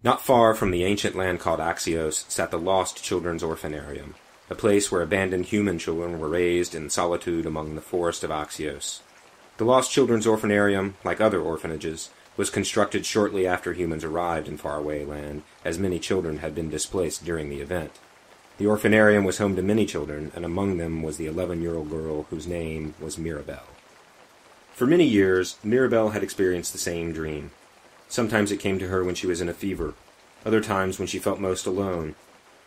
Not far from the ancient land called Axios sat the Lost Children's Orphanarium, a place where abandoned human children were raised in solitude among the forest of Axios. The Lost Children's Orphanarium, like other orphanages, was constructed shortly after humans arrived in faraway land, as many children had been displaced during the event. The orphanarium was home to many children, and among them was the 11-year-old girl whose name was Mirabelle. For many years, Mirabelle had experienced the same dream. Sometimes it came to her when she was in a fever, other times when she felt most alone,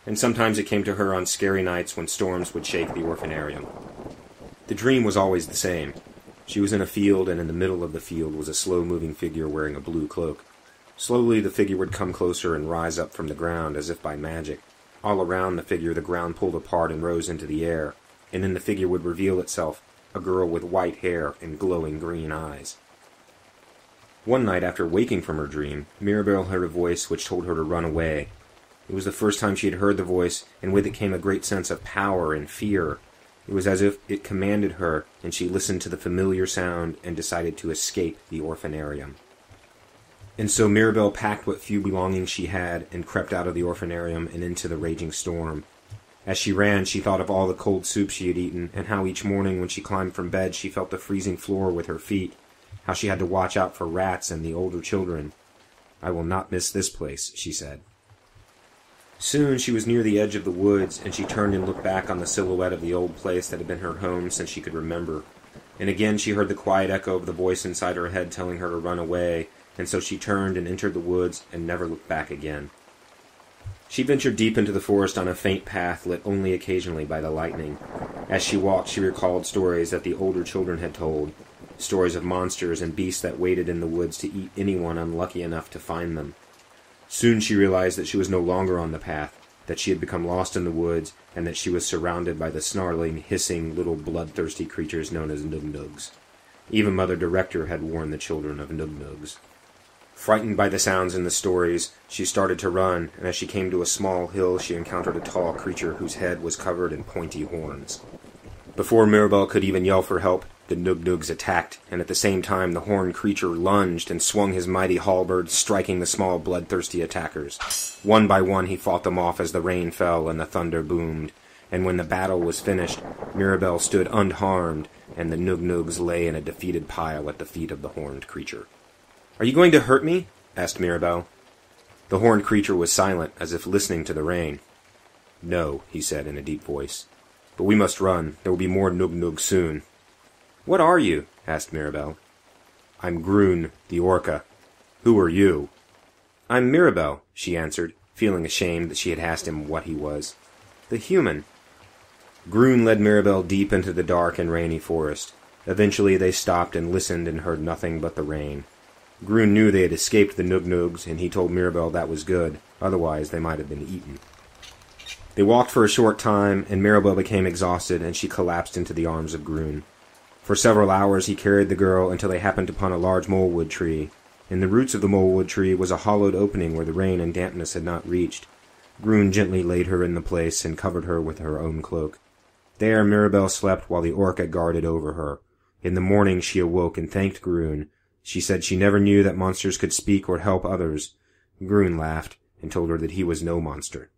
and sometimes it came to her on scary nights when storms would shake the orphanarium. The dream was always the same. She was in a field, and in the middle of the field was a slow-moving figure wearing a blue cloak. Slowly the figure would come closer and rise up from the ground as if by magic. All around the figure the ground pulled apart and rose into the air, and in the figure would reveal itself, a girl with white hair and glowing green eyes. One night after waking from her dream, Mirabelle heard a voice which told her to run away. It was the first time she had heard the voice, and with it came a great sense of power and fear. It was as if it commanded her, and she listened to the familiar sound and decided to escape the orphanarium. And so Mirabelle packed what few belongings she had and crept out of the orphanarium and into the raging storm. As she ran, she thought of all the cold soup she had eaten, and how each morning when she climbed from bed she felt the freezing floor with her feet, how she had to watch out for rats and the older children. "I will not miss this place," she said. Soon she was near the edge of the woods, and she turned and looked back on the silhouette of the old place that had been her home since she could remember. And again she heard the quiet echo of the voice inside her head telling her to run away, and so she turned and entered the woods and never looked back again. She ventured deep into the forest on a faint path lit only occasionally by the lightning. As she walked, she recalled stories that the older children had told, stories of monsters and beasts that waited in the woods to eat anyone unlucky enough to find them. Soon she realized that she was no longer on the path, that she had become lost in the woods, and that she was surrounded by the snarling, hissing, little bloodthirsty creatures known as Nug-Nugs. Even Mother Director had warned the children of Nug-Nugs. Frightened by the sounds in the stories, she started to run, and as she came to a small hill she encountered a tall creature whose head was covered in pointy horns. Before Mirabelle could even yell for help, the Nug-Nugs attacked, and at the same time the horned creature lunged and swung his mighty halberd, striking the small bloodthirsty attackers. One by one he fought them off as the rain fell and the thunder boomed, and when the battle was finished, Mirabelle stood unharmed, and the Nug-Nugs lay in a defeated pile at the feet of the horned creature. "Are you going to hurt me?" asked Mirabelle. The horned creature was silent, as if listening to the rain. "No," he said in a deep voice. "But we must run. There will be more Nug-Nugs soon." "What are you?" asked Mirabelle. "I'm Groon, the orca. Who are you?" "I'm Mirabelle," she answered, feeling ashamed that she had asked him what he was. "The human." Groon led Mirabelle deep into the dark and rainy forest. Eventually they stopped and listened and heard nothing but the rain. Groon knew they had escaped the Nug-Nugs, and he told Mirabelle that was good, otherwise they might have been eaten. They walked for a short time, and Mirabelle became exhausted, and she collapsed into the arms of Groon. For several hours he carried the girl until they happened upon a large molewood tree. In the roots of the molewood tree was a hollowed opening where the rain and dampness had not reached. Groon gently laid her in the place and covered her with her own cloak. There Mirabelle slept while the orca guarded over her. In the morning she awoke and thanked Groon. She said she never knew that monsters could speak or help others. Groon laughed and told her that he was no monster.